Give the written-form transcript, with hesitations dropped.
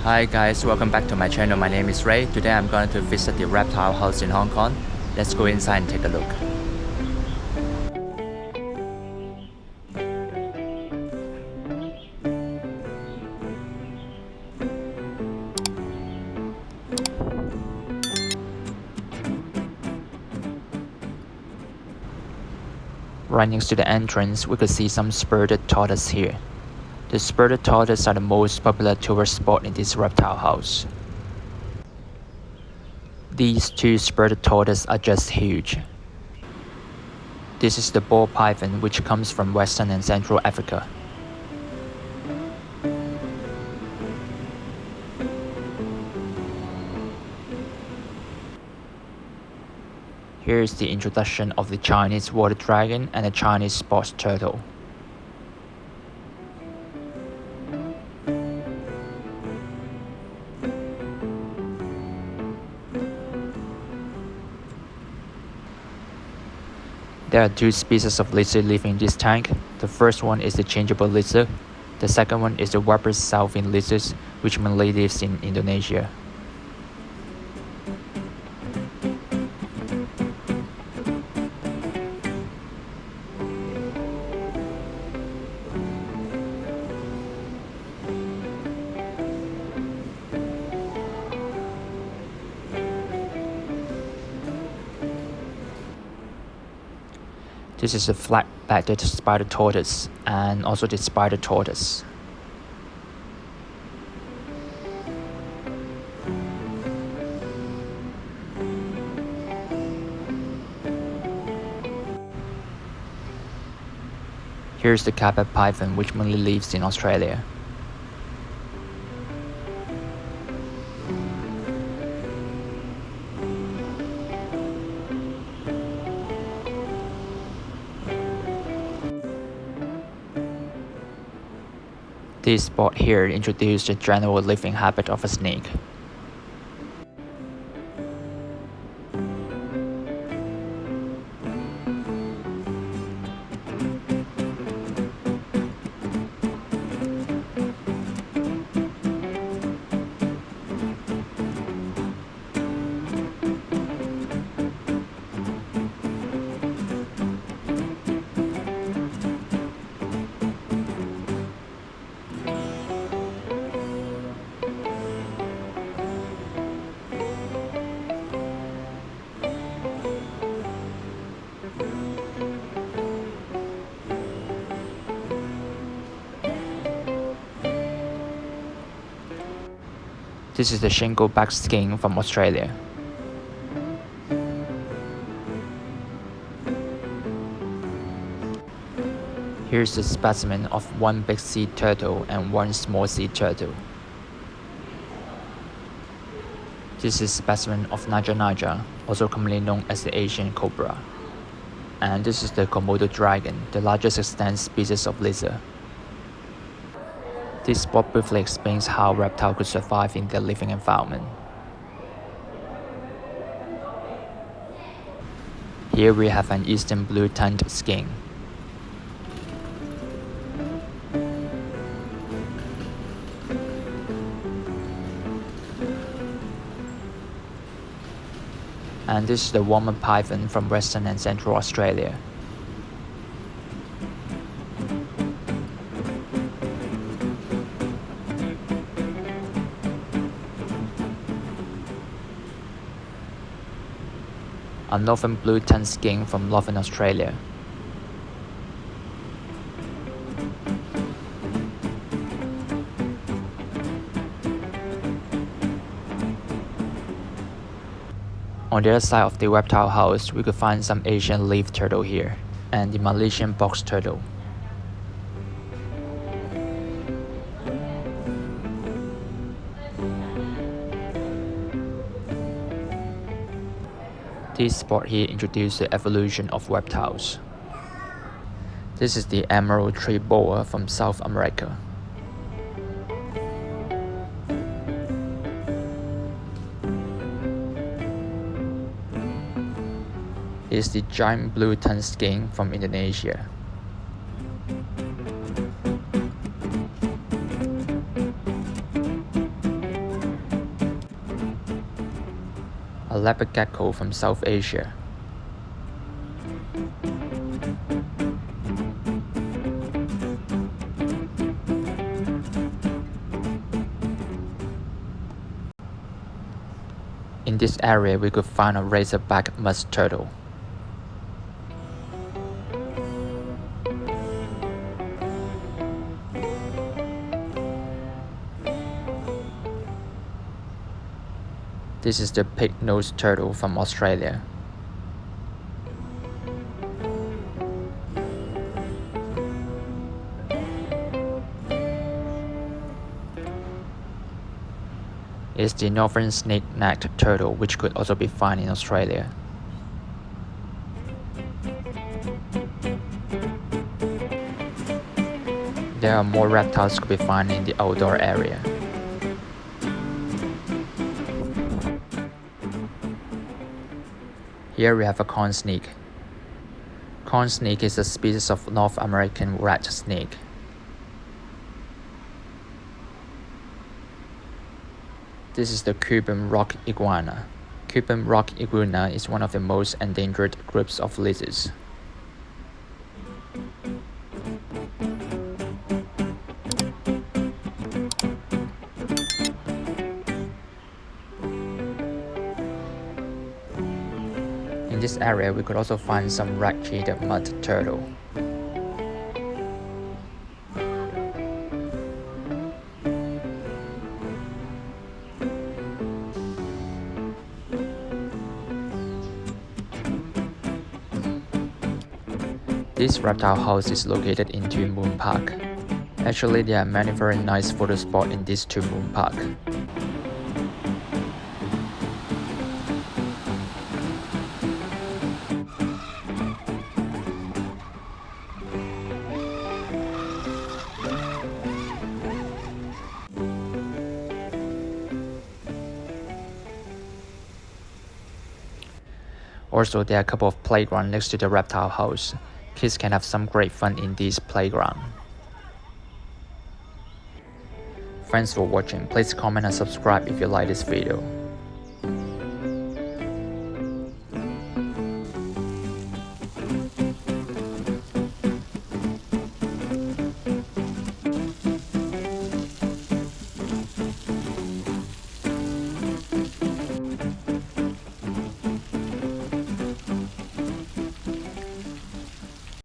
Hi guys, welcome back to my channel. My name is Ray. Today I'm going to visit the reptile house in Hong Kong. Let's go inside and take a look. Right next to the entrance, we could see some spurred tortoise here. The spurred tortoise are the most popular tourist spot in this reptile house. These two spurred tortoises are just huge. This is the Woma Python, which comes from Western and Central Africa. Here is the introduction of the Chinese water dragon and the Chinese spotted turtle. There are two species of lizard living in this tank. The first one is the changeable lizard. The second one is the Weber's southern lizard, which mainly lives in Indonesia. This is the flat-backed spider tortoise and also the spider tortoise. Here's the carpet python, which mainly lives in Australia. This spot here introduced the general living habit of a snake. This is the shingle-back skink from Australia. Here's a specimen of one big sea turtle and one small sea turtle. This is a specimen of Naja, also commonly known as the Asian cobra. And this is the Komodo dragon, the largest extant species of lizard. This spot briefly explains how reptiles could survive in their living environment. Here we have an eastern blue-tongued skink. And this is the Woma Python from Western and Central Australia. A northern blue-tongued skink from northern Australia. On the other side of the reptile house, we could find some Asian leaf turtle here, and the Malaysian box turtle. This spot here introduced the evolution of reptiles. This is the emerald Tree Boa from South America. Is the giant blue-tongued skink from Indonesia. leopard gecko from South Asia. In this area, we could find a razorback musk turtle. This is the pig-nosed turtle from Australia. It's the northern snake-necked turtle, which could also be found in Australia. There are more reptiles to be found in the outdoor area. Here we have a corn snake. Corn snake is a species of North American rat snake. This is the Cuban rock iguana. Cuban rock iguana is one of the most endangered groups of lizards. In this area, we could also find some radiated mud turtle. This reptile house is located in Tuen Mun Park. Actually, there are many very nice photo spots in this Tuen Mun Park. Also, there are a couple of playgrounds next to the reptile house. Kids can have some great fun in this playground. Thanks for watching. Please comment and subscribe if you like this video.